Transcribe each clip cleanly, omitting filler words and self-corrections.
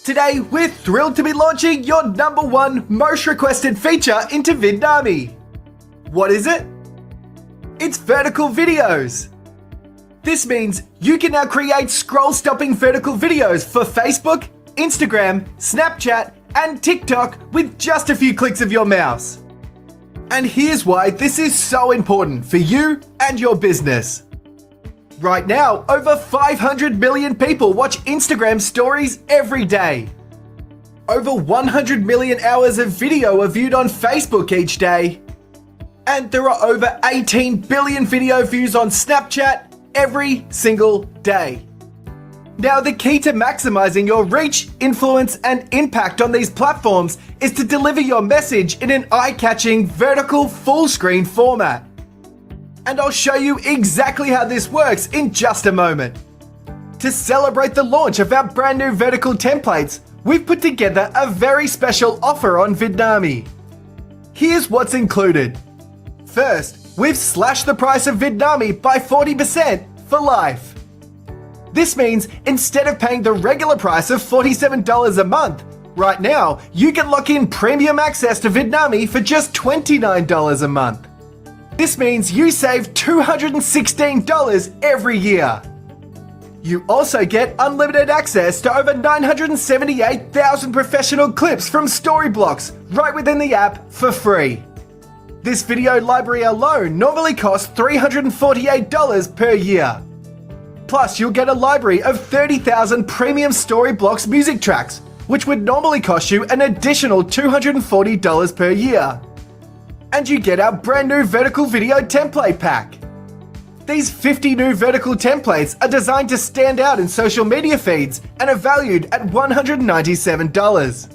Today, we're thrilled to be launching your #1 most requested feature into Vidnami. What is it? It's vertical videos. This means you can now create scroll-stopping vertical videos for Facebook, Instagram, Snapchat, and TikTok with just a few clicks of your mouse. And here's why this is so important for you and your business. Right now, over 500 million people watch Instagram stories every day. Over 100 million hours of video are viewed on Facebook each day. And there are over 18 billion video views on Snapchat every single day. Now, the key to maximizing your reach, influence, and impact on these platforms is to deliver your message in an eye-catching vertical full-screen format. And I'll show you exactly how this works in just a moment. To celebrate the launch of our brand new vertical templates, we've put together a very special offer on Vidnami. Here's what's included. First, we've slashed the price of Vidnami by 40% for life. This means instead of paying the regular price of $47 a month, right now you can lock in premium access to Vidnami for just $29 a month. This means you save $216 every year. You also get unlimited access to over 978,000 professional clips from Storyblocks right within the app for free. This video library alone normally costs $348 per year. Plus, you'll get a library of 30,000 premium Storyblocks music tracks, which would normally cost you an additional $240 per year. And you get our brand new vertical video template pack. These 50 new vertical templates are designed to stand out in social media feeds and are valued at $197.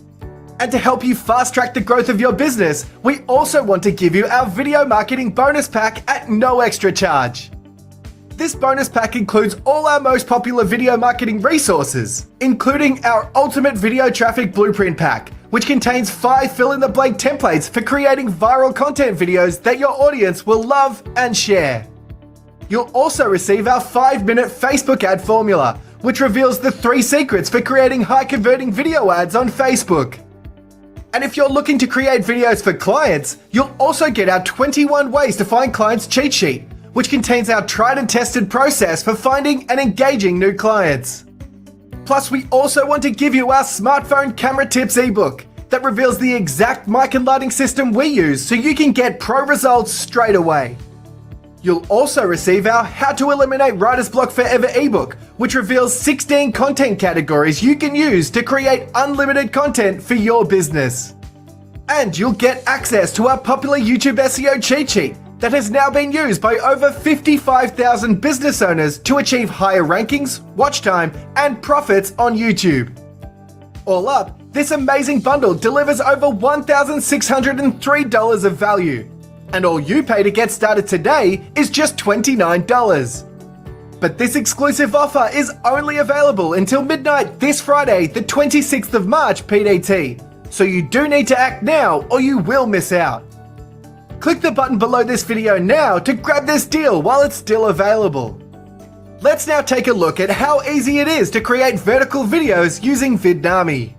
And to help you fast-track the growth of your business, we also want to give you our video marketing bonus pack at no extra charge. This bonus pack includes all our most popular video marketing resources, including our Ultimate Video Traffic Blueprint Pack, which contains 5 fill-in-the-blank templates for creating viral content videos that your audience will love and share. You'll also receive our 5-minute Facebook ad formula, which reveals the 3 secrets for creating high-converting video ads on Facebook. And if you're looking to create videos for clients, you'll also get our 21 ways to find clients cheat sheet, which contains our tried and tested process for finding and engaging new clients. Plus, we also want to give you our smartphone camera tips ebook that reveals the exact mic and lighting system we use so you can get pro results straight away. You'll also receive our How to Eliminate Writer's Block Forever ebook, which reveals 16 content categories you can use to create unlimited content for your business. And you'll get access to our popular YouTube SEO cheat sheet that has now been used by over 55,000 business owners to achieve higher rankings, watch time, and profits on YouTube. All up, this amazing bundle delivers over $1,603 of value. And all you pay to get started today is just $29. But this exclusive offer is only available until midnight this Friday, the 26th of March PDT. So you do need to act now or you will miss out. Click the button below this video now to grab this deal while it's still available. Let's now take a look at how easy it is to create vertical videos using Vidnami.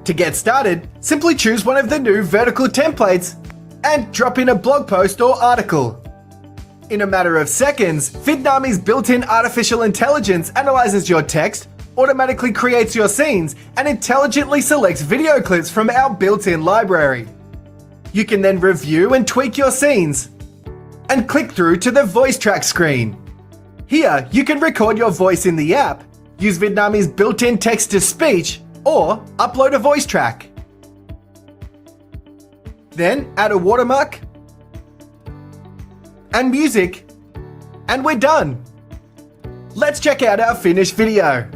To get started, simply choose one of the new vertical templates and drop in a blog post or article. In a matter of seconds, Vidnami's built-in artificial intelligence analyzes your text, automatically creates your scenes, and intelligently selects video clips from our built-in library. You can then review and tweak your scenes and click through to the voice track screen. Here, you can record your voice in the app, use Vidnami's built-in text-to-speech, or upload a voice track. Then add a watermark and music, and we're done. Let's check out our finished video.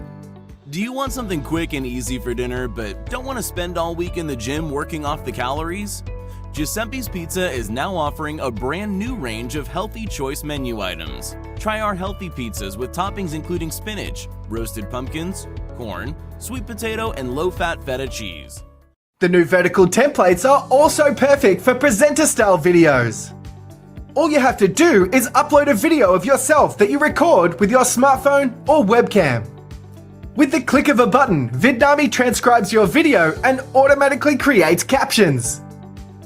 Do you want something quick and easy for dinner but don't want to spend all week in the gym working off the calories? Giuseppe's Pizza is now offering a brand new range of healthy choice menu items. Try our healthy pizzas with toppings including spinach, roasted pumpkins, corn, sweet potato, and low-fat feta cheese. The new vertical templates are also perfect for presenter-style videos. All you have to do is upload a video of yourself that you record with your smartphone or webcam. With the click of a button, Vidnami transcribes your video and automatically creates captions.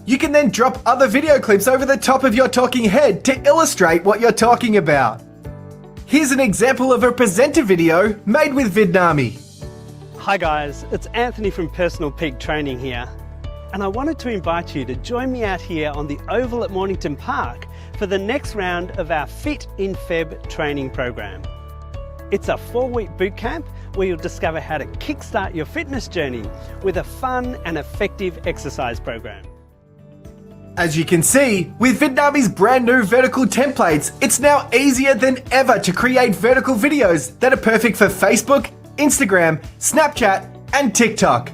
You can then drop other video clips over the top of your talking head to illustrate what you're talking about. Here's an example of a presenter video made with Vidnami. Hi guys, it's Anthony from Personal Peak Training here, and I wanted to invite you to join me out here on the Oval at Mornington Park for the next round of our Fit in Feb training program. It's a 4-week boot camp where you'll discover how to kickstart your fitness journey with a fun and effective exercise program. As you can see, with Vidnami's brand new vertical templates, it's now easier than ever to create vertical videos that are perfect for Facebook, Instagram, Snapchat, and TikTok.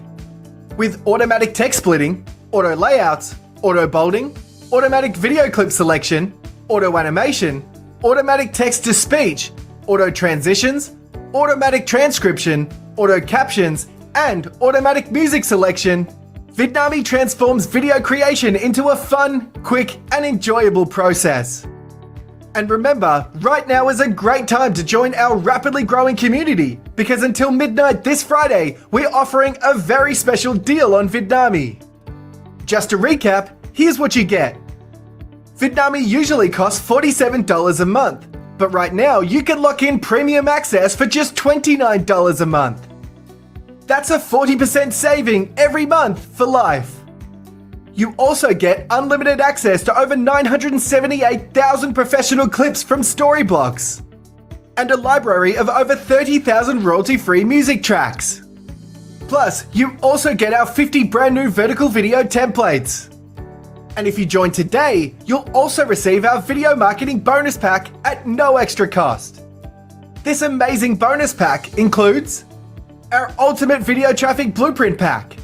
With automatic text splitting, auto layouts, auto bolding, automatic video clip selection, auto animation, automatic text to speech, auto transitions, automatic transcription, auto captions, and automatic music selection, Vidnami transforms video creation into a fun, quick, and enjoyable process. And remember, right now is a great time to join our rapidly growing community, because until midnight this Friday, we're offering a very special deal on Vidnami. Just to recap, here's what you get. Vidnami usually costs $47 a month, but right now you can lock in premium access for just $29 a month. That's a 40% saving every month for life. You also get unlimited access to over 978,000 professional clips from Storyblocks and a library of over 30,000 royalty-free music tracks. Plus, you also get our 50 brand new vertical video templates. And if you join today, you'll also receive our video marketing bonus pack at no extra cost. This amazing bonus pack includes our ultimate video traffic blueprint pack,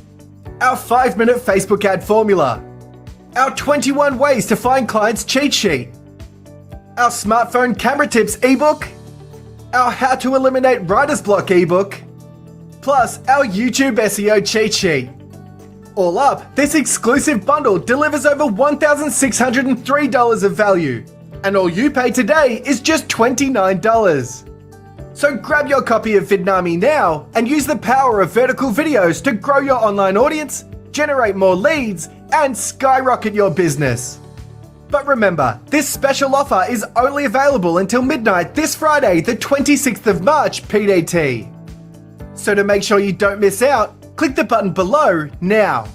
our 5-minute Facebook ad formula, our 21 ways to find clients cheat sheet, our smartphone camera tips ebook, our how to eliminate writer's block ebook, plus our YouTube SEO cheat sheet. All up, this exclusive bundle delivers over $1,603 of value, and all you pay today is just $29. So grab your copy of Vidnami now and use the power of vertical videos to grow your online audience, generate more leads, and skyrocket your business. But remember, this special offer is only available until midnight this Friday, the 26th of March PDT. So to make sure you don't miss out, click the button below now.